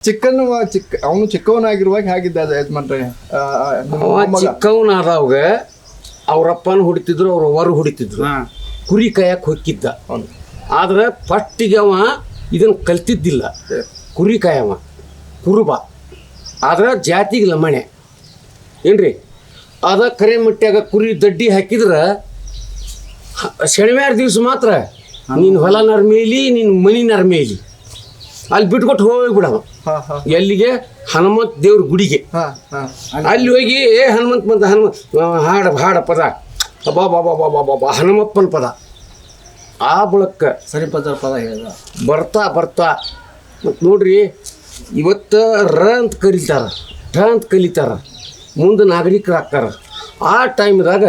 ಅವನು ಚಿಕ್ಕವನಾಗಿರುವಾಗ ಹೇಗಿದ್ದ ಯಜಮಾನ್ರೆ? ಚಿಕ್ಕವನಾದವಾಗ ಅವ್ರಪ್ಪನ ಹೊಡಿತಿದ್ರು, ಅವ್ರ ಅವರು ಹೊಡಿತಿದ್ರು, ಕುರಿ ಕಾಯಕ್ಕೆ ಹೊಕ್ಕಿದ್ದ. ಆದ್ರೆ ಫಸ್ಟಿಗೆ ಅವ ಇದನ್ನು ಕಲ್ತಿದ್ದಿಲ್ಲ, ಕುರಿ ಕಾಯವ ಕುರುಬ. ಆದ್ರೆ ಜಾತಿಗೆ ಲಮಣೆ ಏನ್ರಿ. ಅದ ಕರೆ ಮಟ್ಟ್ಯಾಗ ಕುರಿ ದಡ್ಡಿ ಹಾಕಿದ್ರೆ ಶನಿವಾರ ದಿವಸ ಮಾತ್ರ ನಿನ್ನ ಹೊಲನರ ಮೇಲಿ ನಿನ್ನ ಮನಿನರ ಮೇಲಿ ಅಲ್ಲಿ ಬಿಟ್ಕೊಟ್ಟು ಹೋಗ್ಬಿಡವ. ಎಲ್ಲಿಗೆ? ಹನುಮಂತ ದೇವ್ರ ಗುಡಿಗೆ. ಅಲ್ಲಿ ಹೋಗಿ ಹನುಮಂತ ಬಂದ ಹಾಡ ಪದ ಅಬ್ಬಾ ಬಾಬಾ ಬಾಬಾ ಬಾಬಾ ಹನುಮಪ್ಪನ ಪದ. ಆ ಬಳಕ ಸರಿಪದ ಪದ ಹೇಳಿದ ಬರ್ತಾ ಮತ್ತು ನೋಡ್ರಿ, ಇವತ್ತು ರ ಅಂತ ಕರೀತಾರ, ಠ ಅಂತ ಕಲಿತಾರ, ಮುಂದೆ ನಾಗರಿಕರಾಗ್ತಾರ. ಆ ಟೈಮ್ದಾಗ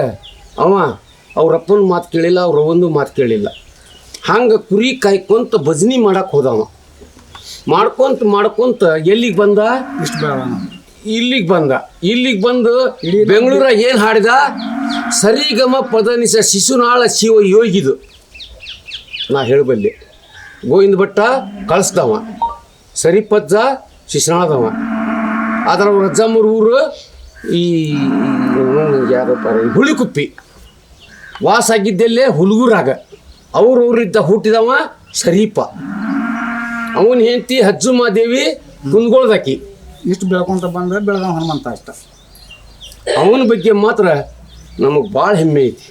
ಅವ್ರಪ್ಪನ ಮಾತು ಕೇಳಿಲ್ಲ, ಅವ್ರ ಒಂದು ಮಾತು ಕೇಳಿಲ್ಲ. ಹಂಗೆ ಕುರಿ ಕಾಯ್ಕೊಂತ ಭಜನಿ ಮಾಡಕ್ಕೆ ಹೋದವ. ಮಾಡ್ಕೊಂತ ಎಲ್ಲಿಗೆ ಬಂದ? ಇಲ್ಲಿಗೆ ಬಂದು ಬೆಂಗಳೂರಾಗ ಏನು ಹಾಡಿದ? ಸರಿಗಮ ಪದನಿಸ ಶಿಶುನಾಳ ಶಿವ ಯೋಗಿದು ನಾ ಹೇಳಬಲ್ಲೆ. ಗೋವಿಂದ ಭಟ್ಟ ಕಳಿಸ್ದವ, ಸರಿಪಜ್ಜ ಶಿಶುನಾಳದವ. ಆದ್ರೆ ಅವ್ರ ಅಜ್ಜಮ್ಮರ ಊರು ಈ ಯಾರಪ್ಪ ಹುಳಿಕುಪ್ಪಿ. ವಾಸ ಆಗಿದ್ದಲ್ಲೇ ಹುಲ್ಗೂರಾಗ. ಅವ್ರ ಊರಿದ್ದ ಹುಟ್ಟಿದವ ಸರೀಪ. ಅವನ ಹೆಂಡತಿ ಹಜ್ಜುಮಾದೇವಿ ಕುಂದ್ಗೊಳ್ದಾಕಿ. ಇಷ್ಟು ಬೆಳ್ಕೊಂತ ಬಂದ್ರೆ ಬೆಳಗಾವಿ ಹನುಮಂತ ಅಷ್ಟ. ಅವನ ಬಗ್ಗೆ ಮಾತ್ರ ನಮಗೆ ಭಾಳ ಹೆಮ್ಮೆ ಐತಿ.